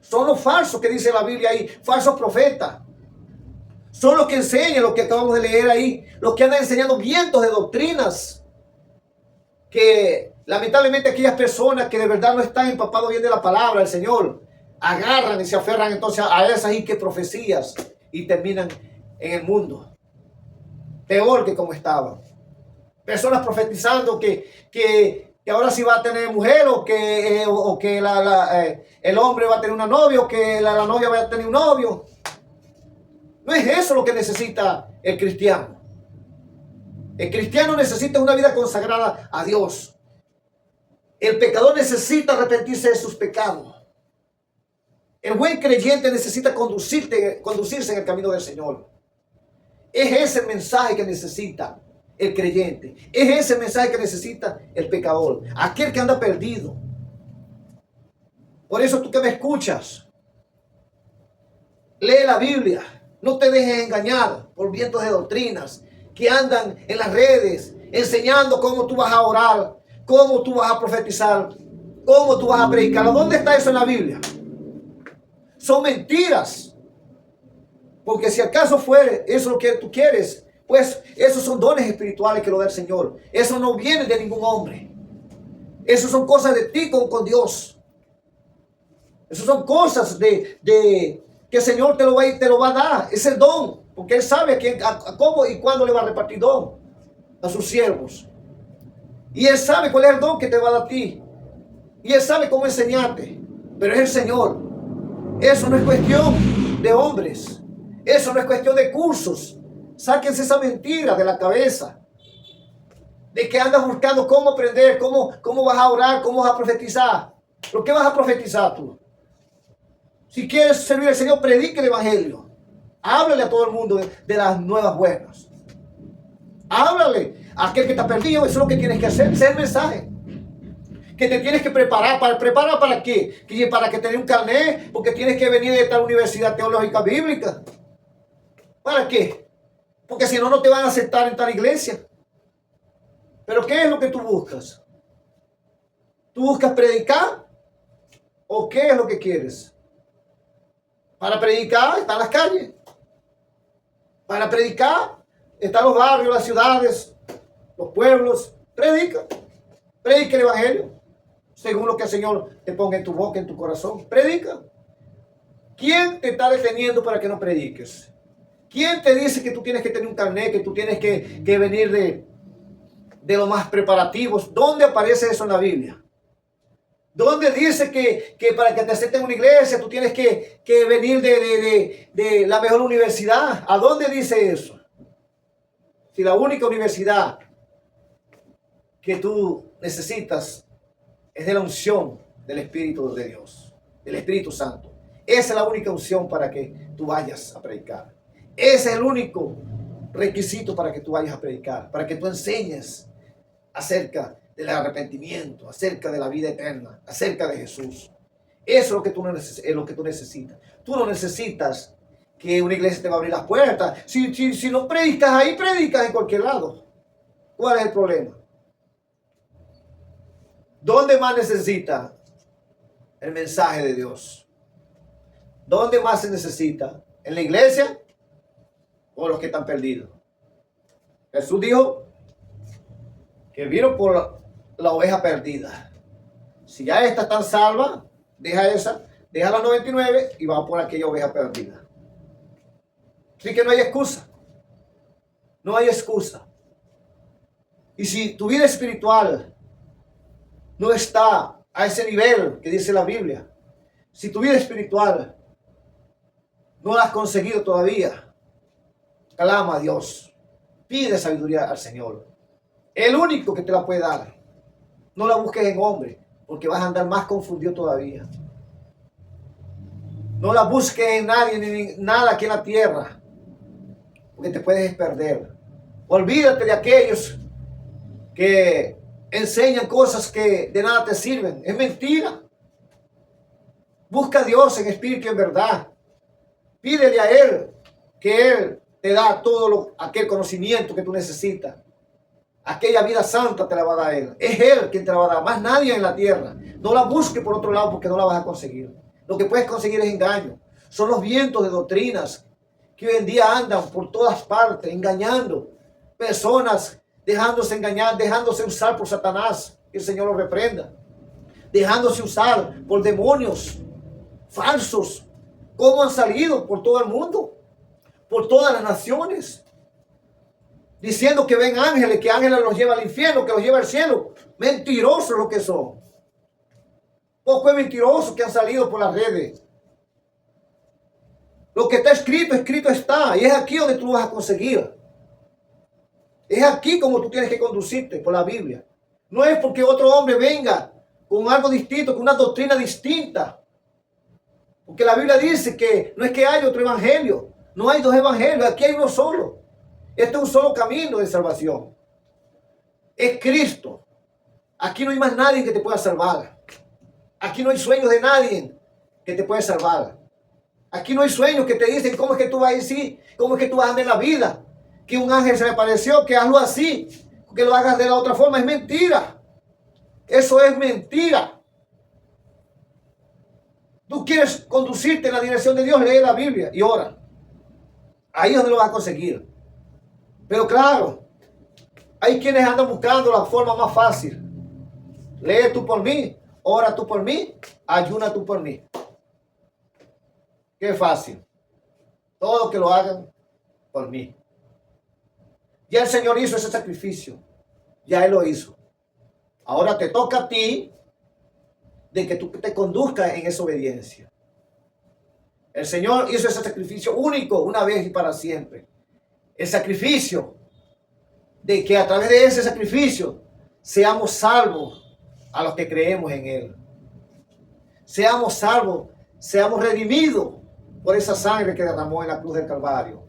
Son los falsos que dice la Biblia ahí, falsos profetas. Son los que enseñan, lo que acabamos de leer ahí, los que andan enseñando vientos de doctrinas, que lamentablemente aquellas personas que de verdad no están empapados bien de la palabra del Señor, agarran y se aferran entonces a esas y que profecías y terminan en el mundo peor que como estaban. Personas profetizando que ahora sí va a tener mujer, o que el hombre va a tener una novia, o que la novia va a tener un novio. No es eso lo que necesita el cristiano. El cristiano necesita una vida consagrada a Dios. El pecador necesita arrepentirse de sus pecados. El buen creyente necesita conducirse en el camino del Señor. Es ese el mensaje que necesita el creyente. Es ese el mensaje que necesita el pecador, aquel que anda perdido. Por eso tú que me escuchas, lee la Biblia. No te dejes engañar por vientos de doctrinas que andan en las redes enseñando cómo tú vas a orar, cómo tú vas a profetizar, cómo tú vas a predicar. ¿Dónde está eso en la Biblia? Son mentiras. Porque si acaso fuere eso lo que tú quieres, pues esos son dones espirituales que lo da el Señor. Eso no viene de ningún hombre. Eso son cosas de ti con Dios. Eso son cosas que el Señor te lo va a dar. Es el don. Porque Él sabe a cómo y cuándo le va a repartir don a sus siervos. Y Él sabe cuál es el don que te va a dar a ti. Y Él sabe cómo enseñarte. Pero es el Señor. Eso no es cuestión de hombres. Eso no es cuestión de cursos. Sáquense esa mentira de la cabeza. De que andas buscando cómo aprender, cómo vas a orar, cómo vas a profetizar. ¿Pero qué vas a profetizar tú? Si quieres servir al Señor, predique el Evangelio. Háblale a todo el mundo de las nuevas buenas. Háblale a aquel que está perdido. Eso es lo que tienes que hacer. Ese es el mensaje. Que te tienes que preparar. ¿Preparar para qué? Para que te dé un carnet, porque tienes que venir de esta universidad teológica bíblica. ¿Para qué? Porque si no, no te van a aceptar en tal iglesia. ¿Pero qué es lo que tú buscas? ¿Tú buscas predicar? ¿O qué es lo que quieres? Para predicar están las calles. Para predicar están los barrios, las ciudades, los pueblos. Predica. Predica el Evangelio. Según lo que el Señor te ponga en tu boca, en tu corazón. Predica. ¿Quién te está deteniendo para que no prediques? ¿Quién te dice que tú tienes que tener un carnet, que tú tienes que venir de los más preparativos? ¿Dónde aparece eso en la Biblia? ¿Dónde dice que para que te acepten en una iglesia tú tienes que venir de la mejor universidad? ¿A dónde dice eso? Si la única universidad que tú necesitas es de la unción del Espíritu de Dios, del Espíritu Santo. Esa es la única unción para que tú vayas a predicar. Ese es el único requisito para que tú vayas a predicar, para que tú enseñes acerca del arrepentimiento, acerca de la vida eterna, acerca de Jesús. Eso es lo que tú necesitas. Tú no necesitas que una iglesia te va a abrir las puertas. Si no predicas ahí, predicas en cualquier lado. ¿Cuál es el problema? ¿Dónde más necesita el mensaje de Dios? ¿Dónde más se necesita? ¿En la iglesia o los que están perdidos? Jesús dijo que vino por la oveja perdida. Si ya esta está salva, deja esa, deja las 99 y va por aquella oveja perdida. Así que no hay excusa. No hay excusa. Y si tu vida espiritual no está a ese nivel que dice la Biblia, si tu vida espiritual no la has conseguido todavía, clama a Dios. Pide sabiduría al Señor. El único que te la puede dar. No la busques en hombre, porque vas a andar más confundido todavía. No la busques en nadie ni en nada aquí en la tierra, porque te puedes perder. Olvídate de aquellos que enseñan cosas que de nada te sirven. Es mentira. Busca a Dios en espíritu y en verdad. Pídele a Él que Él te da todo aquel conocimiento que tú necesitas. Aquella vida santa te la va a dar Él. Es Él quien te la va a dar, más nadie en la tierra. No la busques por otro lado porque no la vas a conseguir. Lo que puedes conseguir es engaño. Son los vientos de doctrinas que hoy en día andan por todas partes, engañando personas, dejándose engañar, dejándose usar por Satanás. Que el Señor lo reprenda. Dejándose usar por demonios falsos. ¿Cómo han salido por todo el mundo? Por todas las naciones. Diciendo que ven ángeles, que ángeles los lleva al infierno, que los lleva al cielo. Mentirosos lo que son. Poco es mentiroso que han salido por las redes. Lo que está escrito, escrito está. Y es aquí donde tú lo vas a conseguir. Es aquí como tú tienes que conducirte por la Biblia. No es porque otro hombre venga con algo distinto, con una doctrina distinta. Porque la Biblia dice que no es que haya otro evangelio. No hay dos evangelios, aquí hay uno solo. Este es un solo camino de salvación. Es Cristo. Aquí no hay más nadie que te pueda salvar. Aquí no hay sueños de nadie que te pueda salvar. Aquí no hay sueños que te dicen cómo es que tú vas a decir, cómo es que tú vas a andar en la vida. Que un ángel se le apareció, que hazlo así, que lo hagas de la otra forma. Es mentira. Eso es mentira. Tú quieres conducirte en la dirección de Dios, lee la Biblia y ora. Ahí es donde lo vas a conseguir. Pero claro, hay quienes andan buscando la forma más fácil. Lee tú por mí, ora tú por mí, ayuna tú por mí. Qué fácil. Todo que lo hagan por mí. Ya el Señor hizo ese sacrificio. Ya Él lo hizo. Ahora te toca a ti de que tú te conduzcas en esa obediencia. El Señor hizo ese sacrificio único una vez y para siempre. El sacrificio de que a través de ese sacrificio seamos salvos a los que creemos en Él. Seamos salvos, seamos redimidos por esa sangre que derramó en la cruz del Calvario.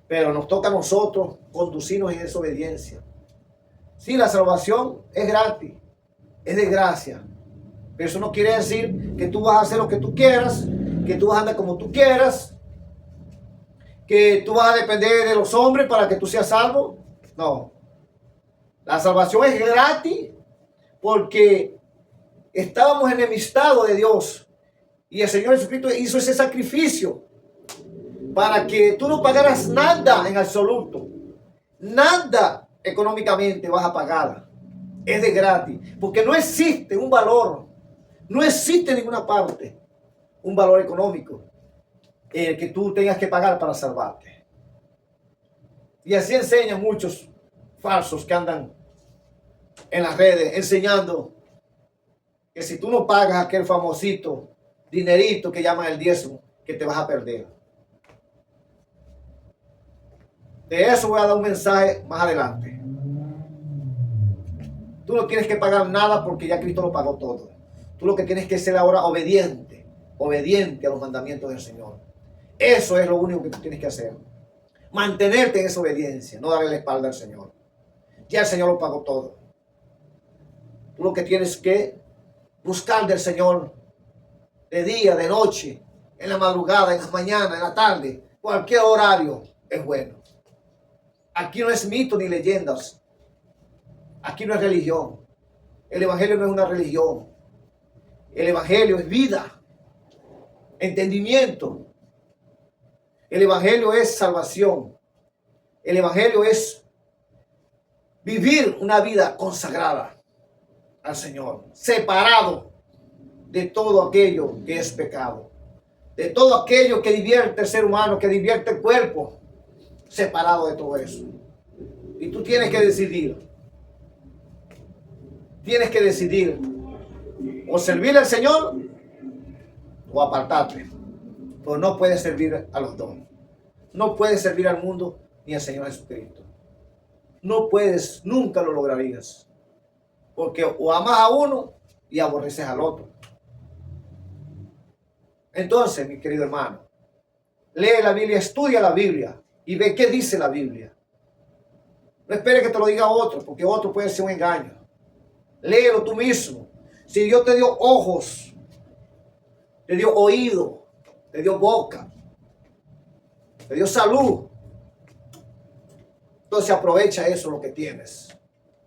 Pero nos toca a nosotros conducirnos en esa obediencia. Sí, la salvación es gratis, es de gracia. Pero eso no quiere decir que tú vas a hacer lo que tú quieras, que tú vas a andar como tú quieras, que tú vas a depender de los hombres para que tú seas salvo. No. La salvación es gratis porque estábamos enemistados de Dios. Y el Señor Jesucristo hizo ese sacrificio para que tú no pagaras nada en absoluto. Nada económicamente vas a pagar. Es de gratis. Porque no existe un valor. No existe en ninguna parte un valor económico que tú tengas que pagar para salvarte. Y así enseñan muchos falsos que andan en las redes enseñando que si tú no pagas aquel famosito dinerito que llaman el diezmo, que te vas a perder. De eso voy a dar un mensaje más adelante. Tú no tienes que pagar nada porque ya Cristo lo pagó todo. Tú lo que tienes que ser ahora obediente, obediente a los mandamientos del Señor. Eso es lo único que tú tienes que hacer. Mantenerte en esa obediencia, no darle la espalda al Señor. Ya el Señor lo pagó todo. Tú lo que tienes que buscar del Señor de día, de noche, en la madrugada, en la mañana, en la tarde, cualquier horario es bueno. Aquí no es mito ni leyendas. Aquí no es religión. El Evangelio no es una religión. El Evangelio es vida, entendimiento. El Evangelio es salvación. El Evangelio es vivir una vida consagrada al Señor, separado de todo aquello que es pecado, de todo aquello que divierte el ser humano, que divierte el cuerpo, separado de todo eso. Y tú tienes que decidir o servir al Señor o apartarte. Pero no puedes servir a los dos. No puedes servir al mundo ni al Señor Jesucristo. No puedes, nunca lo lograrías. Porque o amas a uno y aborreces al otro. Entonces, mi querido hermano, lee la Biblia, estudia la Biblia y ve qué dice la Biblia. No esperes que te lo diga otro, porque otro puede ser un engaño. Léelo tú mismo. Si Dios te dio ojos, te dio oído, te dio boca, te dio salud, entonces aprovecha eso, lo que tienes.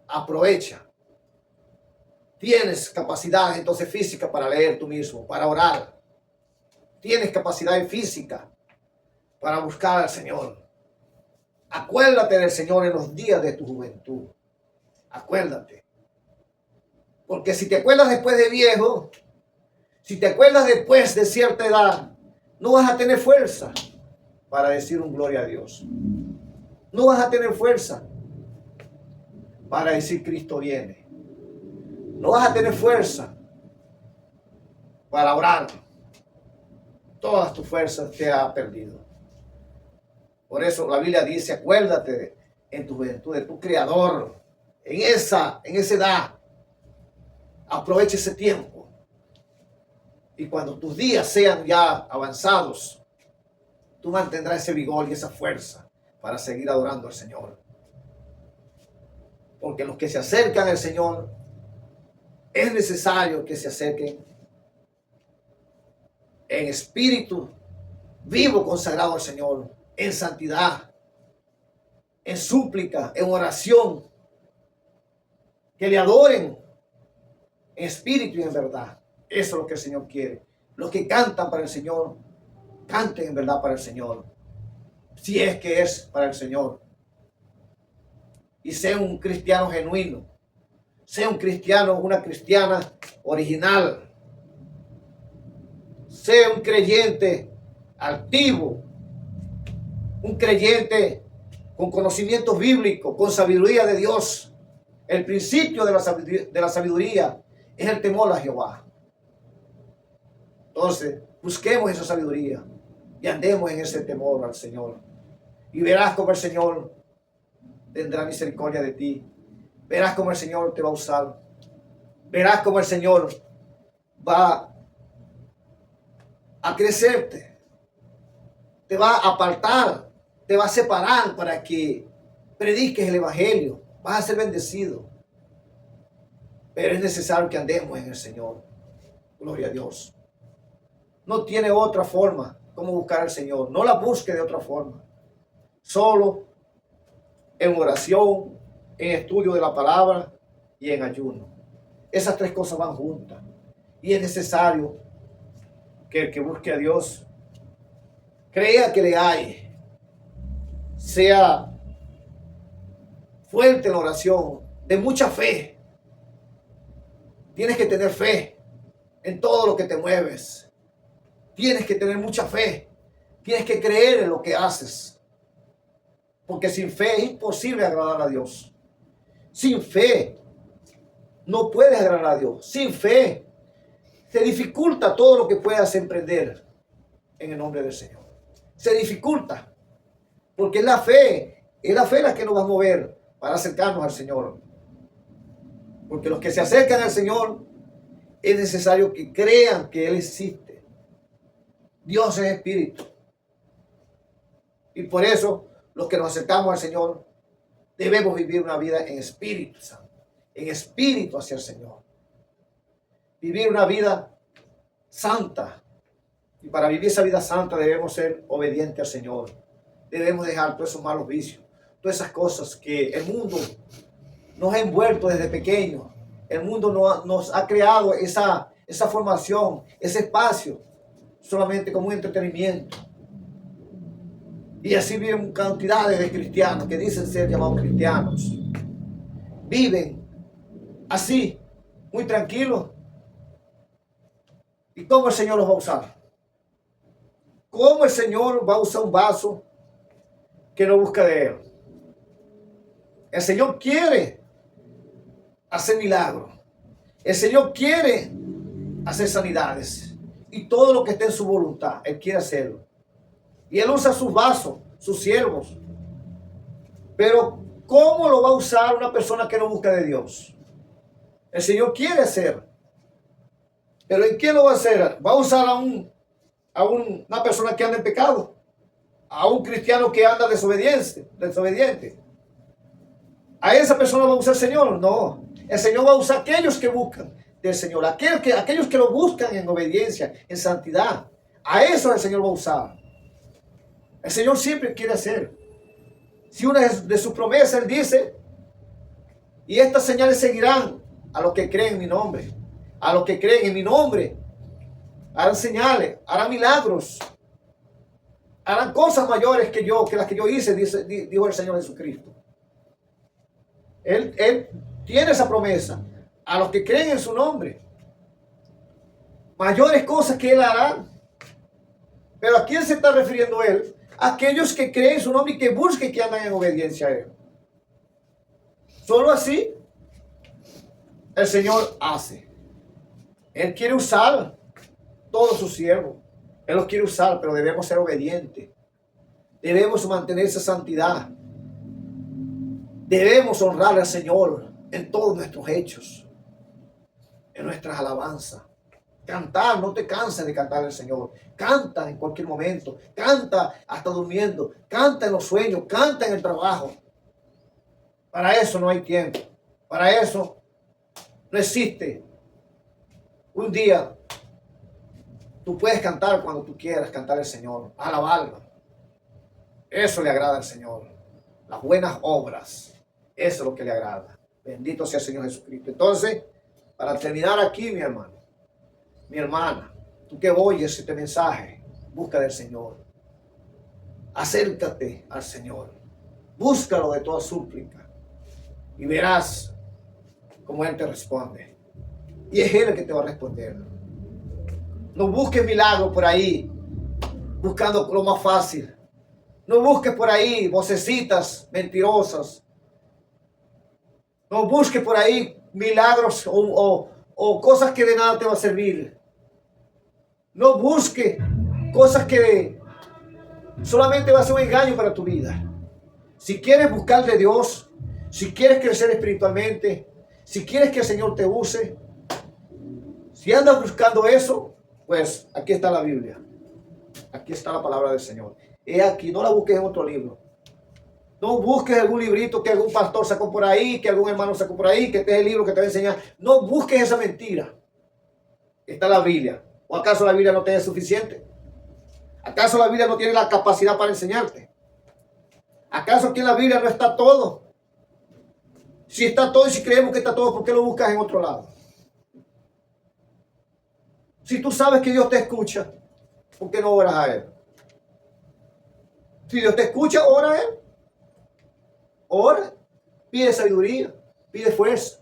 Aprovecha. Tienes capacidad entonces física para leer tú mismo, para orar. Tienes capacidad física para buscar al Señor. Acuérdate del Señor en los días de tu juventud. Acuérdate. Porque si te acuerdas después de viejo, si te acuerdas después de cierta edad, no vas a tener fuerza para decir un gloria a Dios. No vas a tener fuerza para decir Cristo viene. No vas a tener fuerza para orar. Todas tus fuerzas te ha perdido. Por eso la Biblia dice, acuérdate en tu juventud de tu Creador. En esa edad. Aprovecha ese tiempo. Y cuando tus días sean ya avanzados, tú mantendrás ese vigor y esa fuerza para seguir adorando al Señor. Porque los que se acercan al Señor, es necesario que se acerquen en espíritu vivo, consagrado al Señor, en santidad, en súplica, en oración, que le adoren en espíritu y en verdad. Eso es lo que el Señor quiere. Los que cantan para el Señor, canten en verdad para el Señor, si es que es para el Señor. Y sea un cristiano genuino, sea un cristiano, una cristiana original, sea un creyente activo, un creyente con conocimiento bíblico, con sabiduría de Dios. El principio de la sabiduría es el temor a Jehová. Entonces, busquemos esa sabiduría y andemos en ese temor al Señor. Y verás cómo el Señor tendrá misericordia de ti. Verás cómo el Señor te va a usar. Verás cómo el Señor va a crecerte. Te va a apartar. Te va a separar para que prediques el Evangelio. Vas a ser bendecido. Pero es necesario que andemos en el Señor. Gloria a Dios. No tiene otra forma como buscar al Señor. No la busque de otra forma. Solo en oración, en estudio de la palabra y en ayuno. Esas tres cosas van juntas. Y es necesario que el que busque a Dios crea que le hay. Sea fuerte en la oración, de mucha fe. Tienes que tener fe en todo lo que te mueves. Tienes que tener mucha fe. Tienes que creer en lo que haces. Porque sin fe es imposible agradar a Dios. Sin fe no puedes agradar a Dios. Sin fe se dificulta todo lo que puedas emprender en el nombre del Señor. Se dificulta. Porque es la fe la que nos va a mover para acercarnos al Señor. Porque los que se acercan al Señor es necesario que crean que Él existe. Dios es espíritu. Y por eso los que nos acercamos al Señor debemos vivir una vida en espíritu santo, en espíritu hacia el Señor. Vivir una vida santa. Y para vivir esa vida santa debemos ser obedientes al Señor. Debemos dejar todos esos malos vicios, todas esas cosas que el mundo nos ha envuelto desde pequeños. El mundo nos ha creado esa formación, ese espacio, solamente como un entretenimiento. Y así viven cantidades de cristianos que dicen ser llamados cristianos. viven así, muy tranquilos. ¿Y cómo el Señor los va a usar? ¿Cómo el Señor va a usar un vaso que no busca de Él? El Señor quiere hacer milagros. El Señor quiere hacer sanidades. Y todo lo que esté en su voluntad, Él quiere hacerlo. Y Él usa sus vasos, sus siervos. Pero ¿cómo lo va a usar una persona que no busca de Dios? El Señor quiere hacer. Pero ¿en qué lo va a hacer? Va a usar a una persona que anda en pecado. A un cristiano que anda desobediente. ¿A esa persona va a usar el Señor? No. El Señor va a usar a aquellos que buscan del Señor. Aquellos que lo buscan en obediencia, en santidad. A eso el Señor va a usar. El Señor siempre quiere hacer. Si una de sus promesas, Él dice, y estas señales seguirán a los que creen en mi nombre. A los que creen en mi nombre. Harán señales, harán milagros. Harán cosas mayores que las que yo hice, dijo el Señor Jesucristo. Él tiene esa promesa. A los que creen en su nombre. Mayores cosas que Él hará. Pero ¿a quién se está refiriendo Él? A aquellos que creen en su nombre y que busquen, que andan en obediencia a Él. Solo así el Señor hace. Él quiere usar todos sus siervos. Él los quiere usar, pero debemos ser obedientes. Debemos mantener esa santidad. Debemos honrar al Señor en todos nuestros hechos, en nuestras alabanzas. Cantar, no te canses de cantar al Señor. Canta en cualquier momento. Canta hasta durmiendo. Canta en los sueños. Canta en el trabajo. Para eso no hay tiempo. Para eso no existe. Un día tú puedes cantar cuando tú quieras cantar al Señor. Alabarlo. Eso le agrada al Señor. Las buenas obras. Eso es lo que le agrada. Bendito sea el Señor Jesucristo. Entonces, para terminar aquí, mi hermano, mi hermana, tú que oyes este mensaje, busca del Señor. Acércate al Señor. Búscalo de toda súplica. Y verás cómo Él te responde. Y es Él el que te va a responder. No busques milagros por ahí, buscando lo más fácil. No busques por ahí vocecitas mentirosas. No busques por ahí milagros o cosas que de nada te va a servir. No busques cosas que solamente va a ser un engaño para tu vida. Si quieres buscar de Dios, si quieres crecer espiritualmente, si quieres que el Señor te use, si andas buscando eso, pues aquí está la Biblia. Aquí está la palabra del Señor. He aquí, no la busques en otro libro. No busques algún librito que algún pastor sacó por ahí, que algún hermano sacó por ahí, que este es el libro que te va a enseñar. No busques esa mentira. Está la Biblia. ¿O acaso la Biblia no te es suficiente? ¿Acaso la Biblia no tiene la capacidad para enseñarte? ¿Acaso aquí en la Biblia no está todo? Si está todo y si creemos que está todo, ¿por qué lo buscas en otro lado? Si tú sabes que Dios te escucha, ¿por qué no oras a Él? Si Dios te escucha, ora a Él. Ora, pide sabiduría, pide fuerza,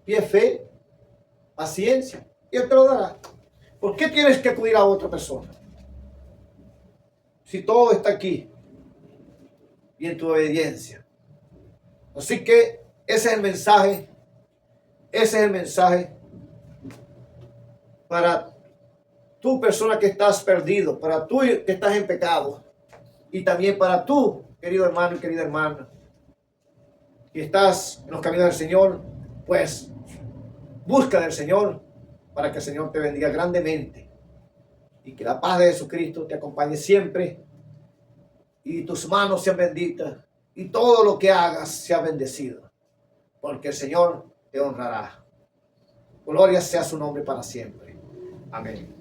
pide fe, paciencia, y Él te lo dará. ¿Por qué tienes que acudir a otra persona? Si todo está aquí y en tu obediencia. Así que ese es el mensaje. Ese es el mensaje para tú, persona que estás perdido, para tú que estás en pecado, y también para tú, querido hermano y querida hermana, que estás en los caminos del Señor, pues busca del Señor para que el Señor te bendiga grandemente y que la paz de Jesucristo te acompañe siempre y tus manos sean benditas y todo lo que hagas sea bendecido, porque el Señor te honrará. Gloria sea su nombre para siempre. Amén.